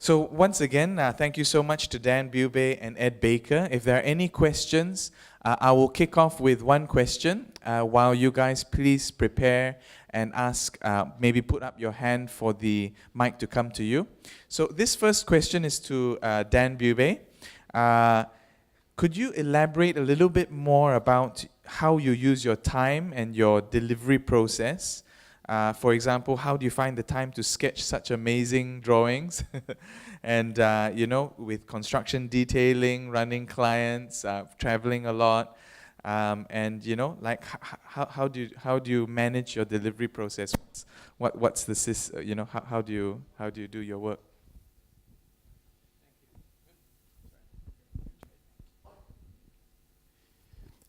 So once again, thank you so much to Dan Bube and Ed Baker. If there are any questions, I will kick off with one question while you guys please prepare and ask, maybe put up your hand for the mic to come to you. So this first question is to Dan Bube. Could you elaborate a little bit more about how you use your time and your delivery process? For example, how do you find the time to sketch such amazing drawings? And, with construction detailing, running clients, traveling a lot, and, how do you manage your delivery process? What's the how do you do your work?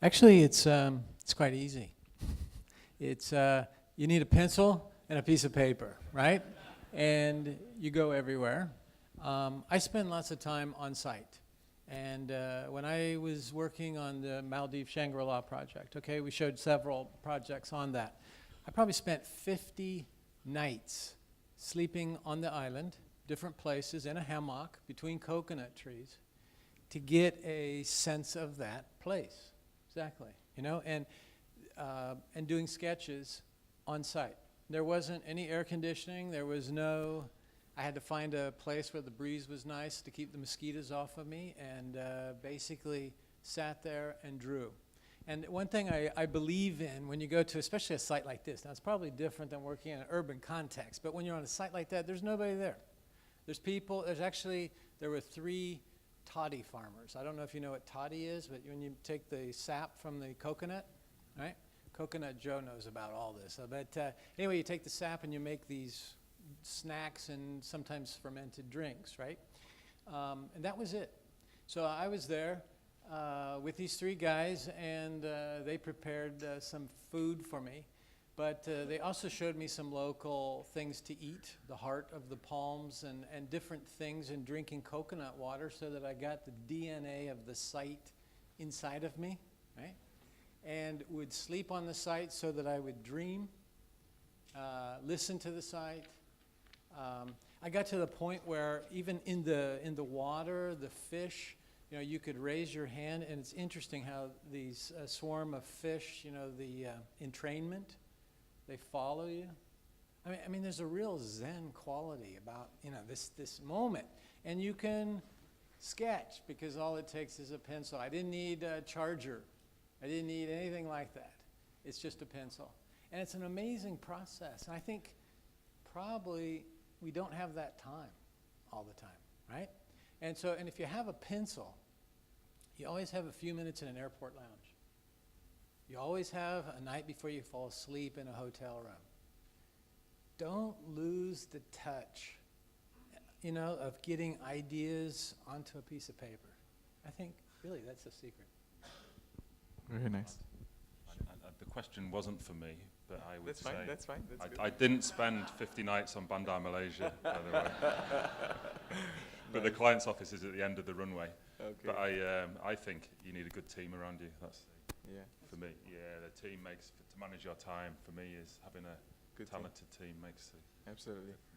Actually, it's quite easy. It's you need a pencil and a piece of paper, right? And you go everywhere. I spend lots of time on site. And when I was working on the Maldives Shangri-La project, okay, we showed several projects on that. I probably spent 50 nights sleeping on the island, different places, in a hammock between coconut trees to get a sense of that place. Exactly, and doing sketches on site. There wasn't any air conditioning. There was no, I had to find a place where the breeze was nice to keep the mosquitoes off of me, and basically sat there and drew. And one thing I believe in when you go to, especially a site like this, now it's probably different than working in an urban context, but when you're on a site like that, there's nobody there. There's people, there were 3 toddy farmers. I don't know if you know what toddy is, but when you take the sap from the coconut, right? Coconut Joe knows about all this. But anyway, you take the sap and you make these snacks and sometimes fermented drinks, right? And that was it. So I was there with these 3 guys, and they prepared some food for me. But they also showed me some local things to eat, the heart of the palms and different things, and drinking coconut water so that I got the DNA of the site inside of me, right? And would sleep on the site so that I would dream, listen to the site. I got to the point where even in the water, the fish, you could raise your hand, and it's interesting how these swarm of fish, the entrainment, they follow you. I mean, there's a real Zen quality about, this moment. And you can sketch because all it takes is a pencil. I didn't need a charger. I didn't need anything like that. It's just a pencil. And it's an amazing process. And I think probably we don't have that time all the time, right? And if you have a pencil, you always have a few minutes in an airport lounge. You always have a night before you fall asleep in a hotel room. Don't lose the touch, of getting ideas onto a piece of paper. I think, really, that's the secret. Very nice. The question wasn't for me, but I would say... That's fine. I didn't spend 50 nights on Bandar Malaysia, by the way. But nice. The client's office is at the end of the runway. Okay. But I think you need a good team around you. That's for me. Yeah, the team makes, to manage your time, for me, is having a good talented team makes the absolutely difference.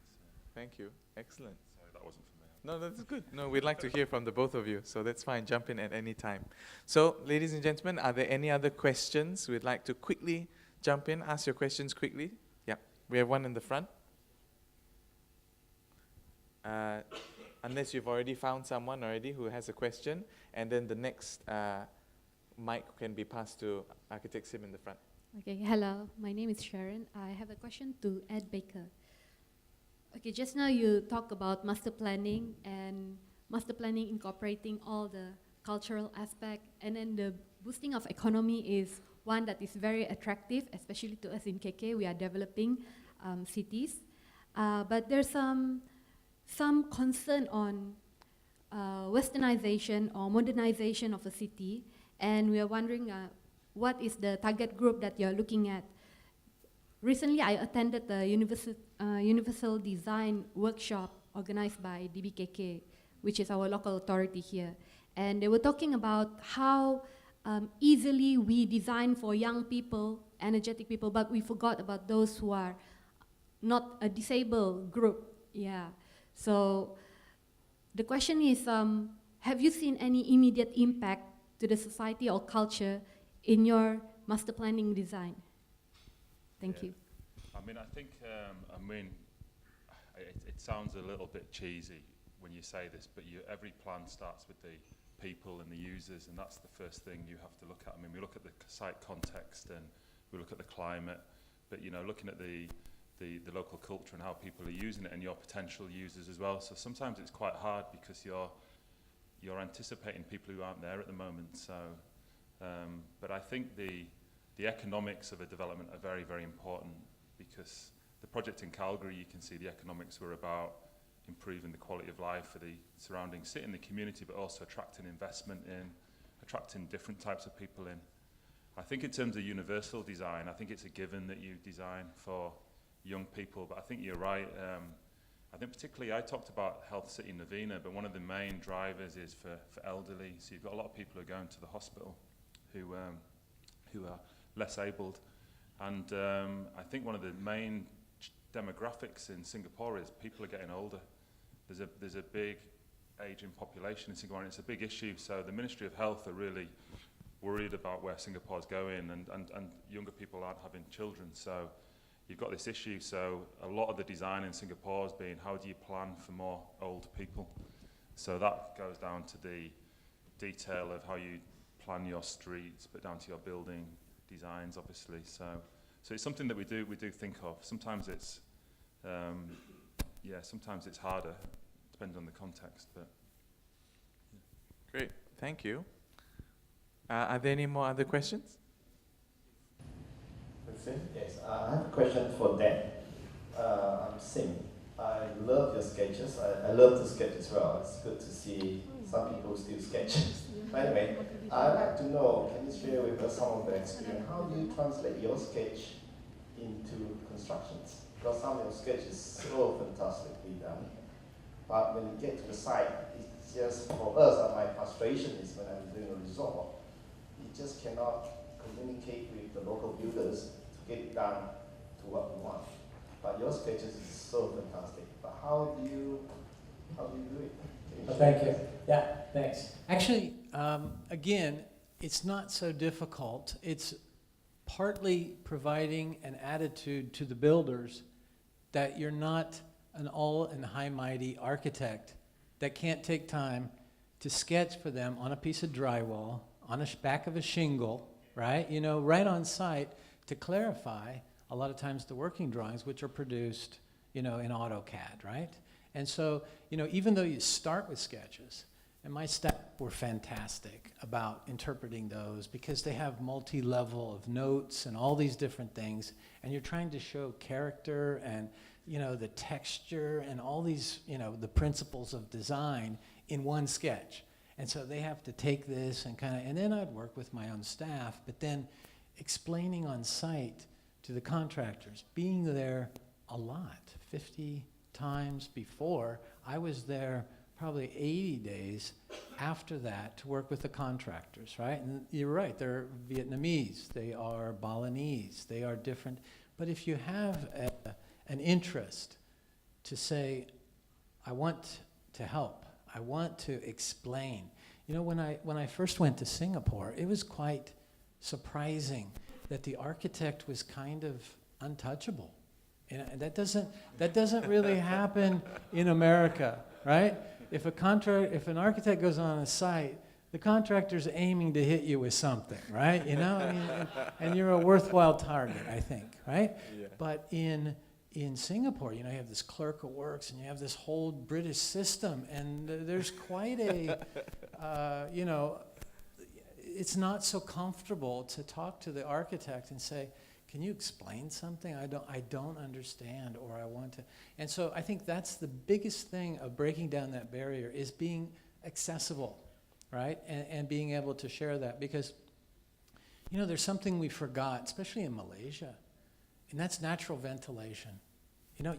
Thank you. Excellent. Sorry, that wasn't for me. No, that's good. No, we'd like to hear from the both of you, so that's fine. Jump in at any time. So, ladies and gentlemen, are there any other questions? We'd like to quickly jump in, ask your questions quickly. Yeah, we have one in the front. Unless you've already found someone who has a question, and then the next mic can be passed to Architect Sim in the front. Okay, hello. My name is Sharon. I have a question to Ed Baker. Okay, just now you talked about master planning incorporating all the cultural aspect, and then the boosting of economy is one that is very attractive, especially to us in KK. We are developing cities, but there's some concern on westernization or modernization of a city, and we are wondering what is the target group that you're looking at. Recently, I attended the Universal Design Workshop organized by DBKK, which is our local authority here. And they were talking about how easily we design for young people, energetic people, but we forgot about those who are not a disabled group. Yeah. So The question is, have you seen any immediate impact to the society or culture in your master planning design? Thank you. I mean, I think, it sounds a little bit cheesy when you say this, but every plan starts with the people and the users, and that's the first thing you have to look at. I mean, we look at the site context and we look at the climate, but looking at the local culture and how people are using it and your potential users as well. So sometimes it's quite hard because you're anticipating people who aren't there at the moment. So, but I think the economics of a development are very, very important, because the project in Calgary, you can see the economics were about improving the quality of life for the surrounding city and the community, but also attracting investment in, attracting different types of people in. I think in terms of universal design, I think it's a given that you design for young people, but I think you're right. I think particularly I talked about Health City Navina, but one of the main drivers is for elderly. So you've got a lot of people who are going to the hospital who are less abled. And I think one of the main demographics in Singapore is people are getting older. There's a big aging population in Singapore, and it's a big issue. So the Ministry of Health are really worried about where Singapore's going, and younger people aren't having children. So you've got this issue. So a lot of the design in Singapore has been, how do you plan for more old people? So that goes down to the detail of how you plan your streets, but down to your building designs, obviously. So it's something that we do think of. Sometimes it's sometimes it's harder, depending on the context. But Great, thank you. Are there any more other questions? Yes, I have a question for Dan. I'm Sim. I love your sketches. I love to sketch as well. It's good to see some people still sketch. But anyway, I'd like to know, can you share with us some of the experience? How do you translate your sketch into constructions? Because some of your sketch is so fantastically done. But when you get to the site, it's just, for us, my frustration is when I'm doing a resort, you just cannot communicate with the local builders to get it done to what we want. But your sketches is so fantastic. But how do you do it? Well, thank you. Yeah, thanks. Actually, again, it's not so difficult. It's partly providing an attitude to the builders that you're not an all and high mighty architect that can't take time to sketch for them on a piece of drywall, on a back of a shingle, right? Right on site, to clarify a lot of times the working drawings, which are produced, in AutoCAD, right? And so, even though you start with sketches, and my staff were fantastic about interpreting those, because they have multi-level of notes and all these different things, and you're trying to show character and, the texture and all these, the principles of design in one sketch. And so they have to take this and and then I'd work with my own staff, but then explaining on site to the contractors, being there a lot, 50 times before. I was there probably 80 days after that to work with the contractors, right? And you're right, they're Vietnamese, they are Balinese, they are different. But if you have an interest to say, I want to help, I want to explain. When I first went to Singapore, it was quite surprising that the architect was kind of untouchable. And that doesn't really happen in America, right? If an architect goes on a site, the contractor's aiming to hit you with something, right? And you're a worthwhile target, I think, right? Yeah. But in Singapore, you have this clerk of works, and you have this whole British system, and there's quite a, it's not so comfortable to talk to the architect and say, can you explain something? I don't understand, or I want to. And so I think that's the biggest thing of breaking down that barrier, is being accessible, right? And being able to share that, because, there's something we forgot, especially in Malaysia, and that's natural ventilation.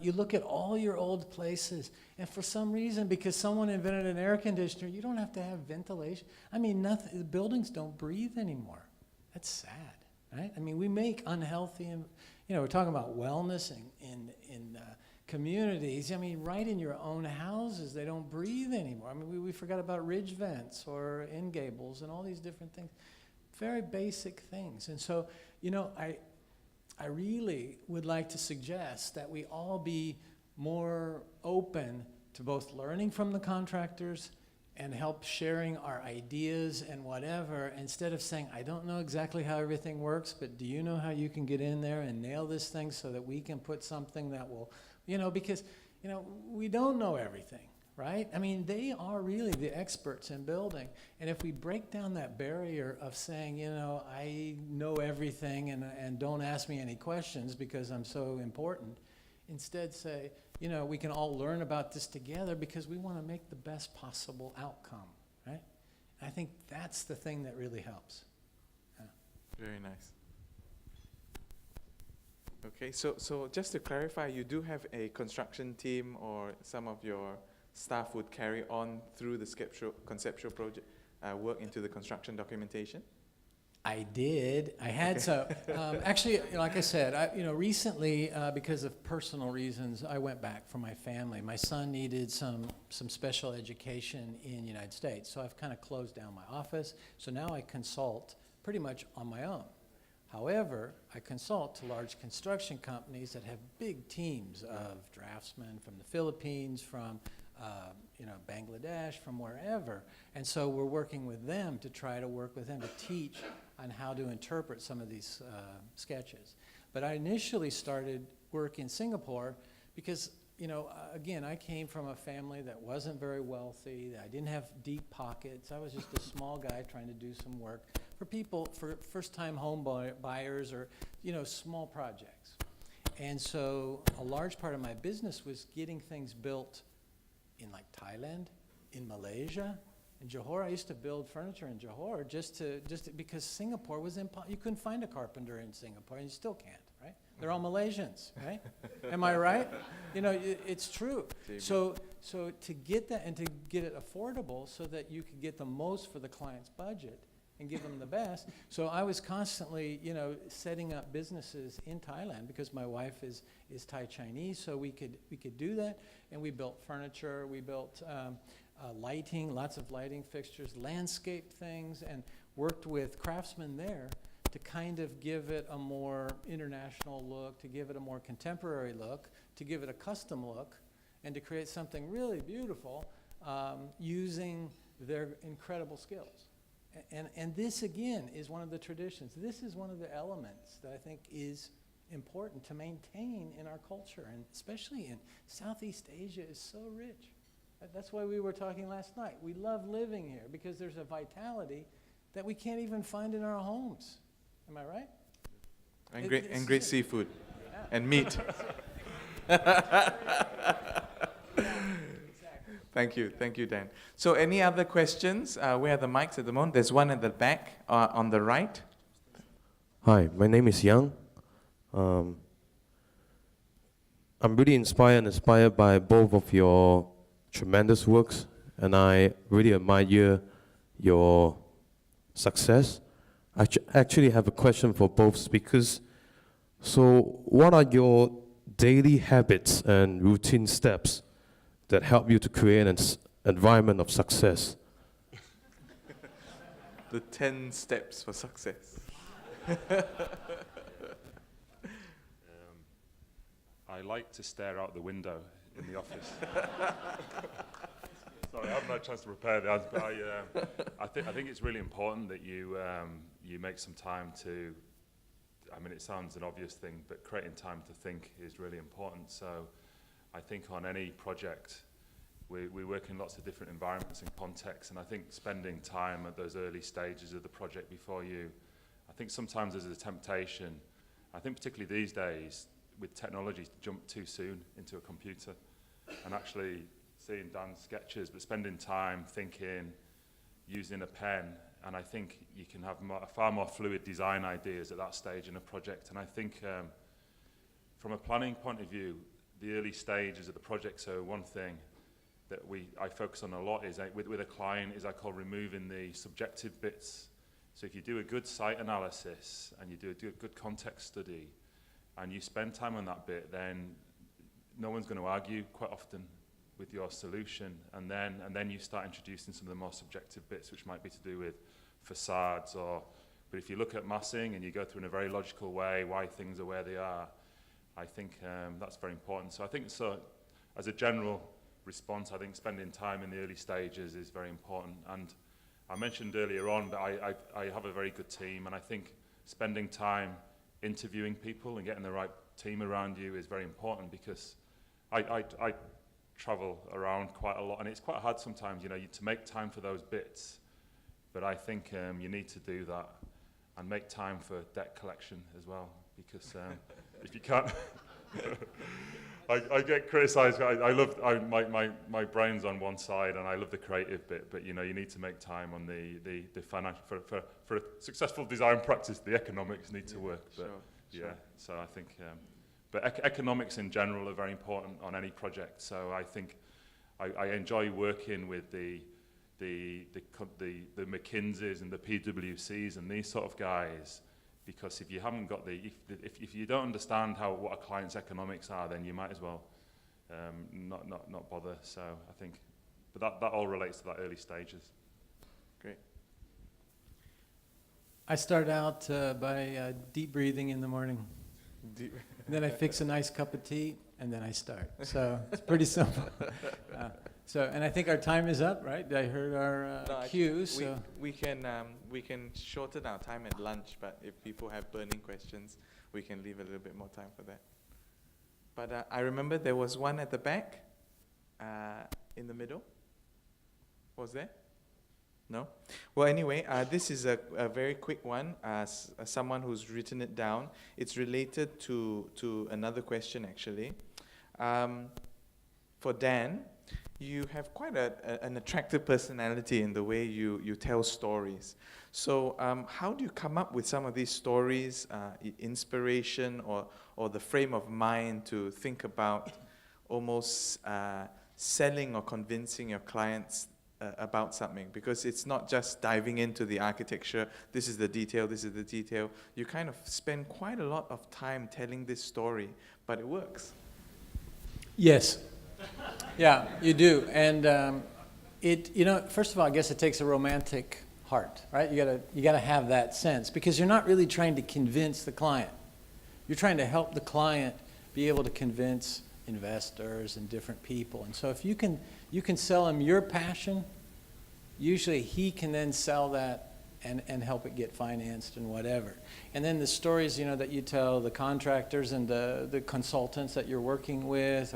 You look at all your old places, and for some reason, because someone invented an air conditioner, you don't have to have ventilation. The buildings don't breathe anymore. That's sad. Right? We make unhealthy, and we're talking about wellness in communities, I mean, right in your own houses, they don't breathe anymore. I mean, we forgot about ridge vents or end gables and all these different things. Very basic things. And so, you know, I really would like to suggest that we all be more open to both learning from the contractors and help sharing our ideas and whatever, instead of saying, I don't know exactly how everything works, but do you know how you can get in there and nail this thing so that we can put something that will, you know, because, you know, we don't know everything, right? I mean, they are really the experts in building. And if we break down that barrier of saying, you know, I know everything and don't ask me any questions because I'm so important, instead say, you know, we can all learn about this together because we want to make the best possible outcome, right? I think that's the thing that really helps. Yeah. Very nice. Okay, so just to clarify, you do have a construction team, or some of your staff would carry on through the conceptual project work into the construction documentation? I did. I had actually, like I said, you know, recently because of personal reasons, I went back for my family. My son needed some special education in the United States, so I've kind of closed down my office. So now I consult pretty much on my own. However, I consult to large construction companies that have big teams of draftsmen from the Philippines, from you know, Bangladesh, from wherever. And so we're working with them to try to work with them to teach on how to interpret some of these sketches. But I initially started work in Singapore because, you know, again, I came from a family that wasn't very wealthy. I didn't have deep pockets. I was just a small guy trying to do some work for people, for first-time home buyers, or, you know, small projects. And so a large part of my business was getting things built in like Thailand, in Malaysia, in Johor. I used to build furniture in Johor just because Singapore was you couldn't find a carpenter in Singapore, and you still can't, right? They're all Malaysians, right? Am I right? You know, it's true. So to get that and to get it affordable so that you could get the most for the client's budget and give them the best. So I was constantly, you know, setting up businesses in Thailand because my wife is Thai Chinese, so we could do that. And we built furniture, we built lighting, lots of lighting fixtures, landscape things, and worked with craftsmen there to kind of give it a more international look, to give it a more contemporary look, to give it a custom look, and to create something really beautiful using their incredible skills. And this, again, is one of the traditions. This is one of the elements that I think is important to maintain in our culture, and especially in Southeast Asia is so rich. That's why we were talking last night. We love living here because there's a vitality that we can't even find in our homes. Am I right? And great seafood. Yeah. And meat. Thank you, Dan. So any other questions? Where are the mics at the moment? There's one at the back on the right. Hi, my name is Yang. I'm really inspired by both of your tremendous works, and I really admire your success. I actually have a question for both speakers. So what are your daily habits and routine steps that help you to create an environment of success? The 10 steps for success. I like to stare out the window in the office. Sorry, I haven't had a chance to prepare the answer, but I think it's really important that you make some time to, I mean, it sounds an obvious thing, but creating time to think is really important. So I think on any project, we work in lots of different environments and contexts, and I think spending time at those early stages of the project before I think sometimes there's a temptation, I think particularly these days, with technology, to jump too soon into a computer and actually seeing Dan's sketches, but spending time thinking, using a pen, and I think you can have far more fluid design ideas at that stage in a project. And I think from a planning point of view, the early stages of the project, so one thing that I focus on a lot is with a client is I call removing the subjective bits. So if you do a good site analysis and you do a good context study and you spend time on that bit, then no one's going to argue quite often with your solution, and then you start introducing some of the more subjective bits, which might be to do with facades but if you look at massing and you go through in a very logical way why things are where they are, I think that's very important. So I think as a general response, I think spending time in the early stages is very important. And I mentioned earlier on that I have a very good team, and I think spending time interviewing people and getting the right team around you is very important, because I travel around quite a lot, and it's quite hard sometimes, to make time for those bits. But I think you need to do that and make time for debt collection as well, because if you can't, I get criticised. My brain's on one side, and I love the creative bit. But you need to make time on the financial for a successful design practice. The economics need to work. But sure. So I think, but economics in general are very important on any project. So I think I enjoy working with the McKinseys and the PwCs and these sort of guys, because if you haven't got if you don't understand what a client's economics are, then you might as well not bother. So I think, but that all relates to that early stages. Great. I start out by deep breathing in the morning. Then I fix a nice cup of tea, and then I start. So it's pretty simple. And I think our time is up, right? I heard our cue. So we can shorten our time at lunch, but if people have burning questions, we can leave a little bit more time for that. But I remember there was one at the back, in the middle. Was there? No? Well, anyway, this is a very quick one. As someone who's written it down, it's related to another question, actually. For Dan, you have quite an attractive personality in the way you tell stories. So how do you come up with some of these stories, inspiration or the frame of mind to think about almost selling or convincing your clients about something? Because it's not just diving into the architecture, this is the detail, this is the detail. You kind of spend quite a lot of time telling this story, but it works. yes. Yeah, you do. And first of all, I guess it takes a romantic heart, right? You gotta have that sense, because you're not really trying to convince the client. You're trying to help the client be able to convince investors and different people. And so if you can sell him your passion, usually he can then sell that and help it get financed and whatever. And then the stories, that you tell the contractors and the consultants that you're working with,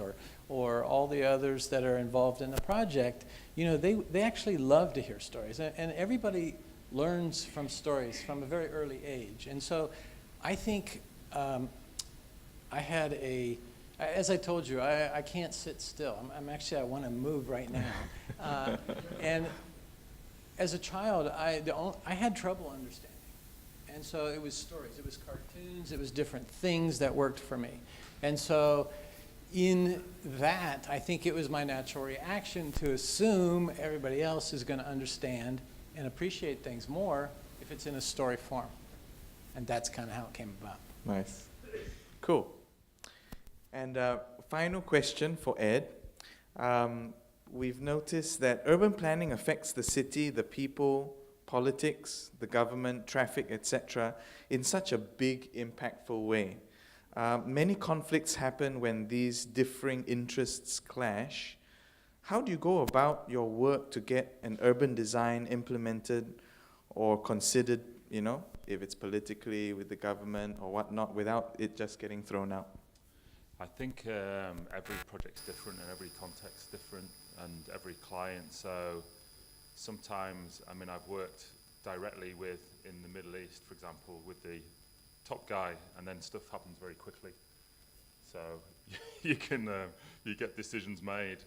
or all the others that are involved in the project, they actually love to hear stories. And everybody learns from stories from a very early age. And so I think I had as I told you, I can't sit still. I want to move right now. And as a child, I had trouble understanding. And so it was stories, it was cartoons, it was different things that worked for me. And so in that, I think it was my natural reaction to assume everybody else is going to understand and appreciate things more if it's in a story form. And that's kind of how it came about. Nice. Cool. And final question for Ed. We've noticed that urban planning affects the city, the people, politics, the government, traffic, etc. in such a big, impactful way. Many conflicts happen when these differing interests clash. How do you go about your work to get an urban design implemented or considered, if it's politically with the government or whatnot, without it just getting thrown out? I think every project's different and every context's different and every client. So sometimes, I've worked directly in the Middle East, for example, with the top guy, and then stuff happens very quickly. So you get decisions made.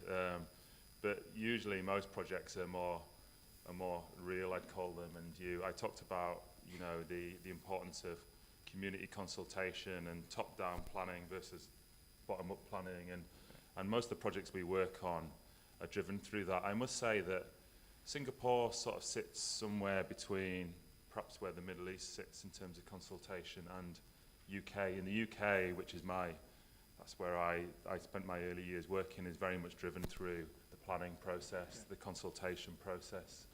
But usually most projects are more real, I'd call them. And I talked about, the importance of community consultation and top-down planning versus bottom-up planning, and most of the projects we work on are driven through that. I must say that Singapore sort of sits somewhere between perhaps where the Middle East sits in terms of consultation and UK. In the UK, which is that's where I spent my early years working, is very much driven through the planning process, the consultation process.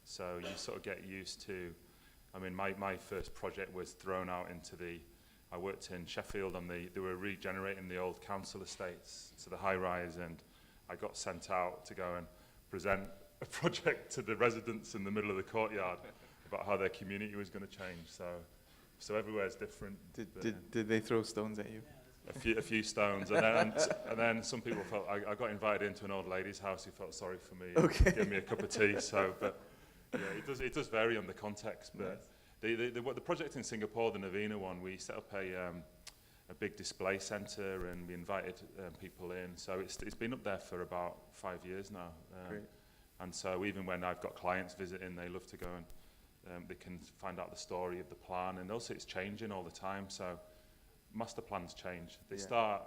So you sort of get used to, I mean, my first project was thrown out into I worked in Sheffield and they were regenerating the old council estates, so the high rise, and I got sent out to go and present a project to the residents in the middle of the courtyard about how their community was going to change. So everywhere's different. Did they throw stones at you? A few stones, and then some people felt, I got invited into an old lady's house who felt sorry for me, and gave me a cup of tea. So, but yeah, it does vary on the context. But the project in Singapore, the Navina one, we set up a big display centre and we invited people in. So it's been up there for about 5 years now. Great. And so even when I've got clients visiting, they love to go and they can find out the story of the plan, and also it's changing all the time. So master plans change. They start,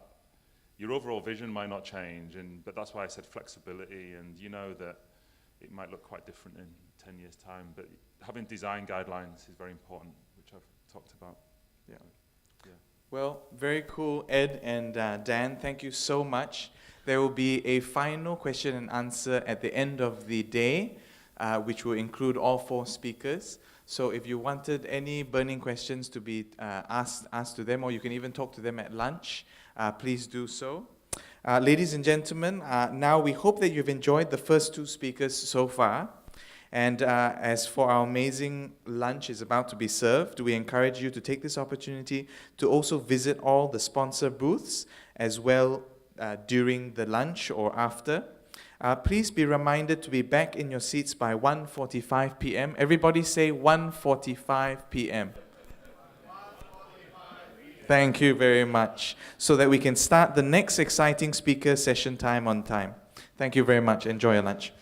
your overall vision might not change, but that's why I said flexibility, and you know that it might look quite different in 10 years' time, but having design guidelines is very important, which I've talked about. Yeah. Well, very cool, Ed and Dan. Thank you so much. There will be a final question and answer at the end of the day, which will include all 4 speakers. So if you wanted any burning questions to be asked to them, or you can even talk to them at lunch, please do so. Ladies and gentlemen, now we hope that you've enjoyed the first 2 speakers so far. And as for our amazing lunch is about to be served, we encourage you to take this opportunity to also visit all the sponsor booths as well during the lunch or after. Please be reminded to be back in your seats by 1:45 p.m. Everybody say 1:45 p.m. Thank you very much. So that we can start the next exciting speaker session time on time. Thank you very much. Enjoy your lunch.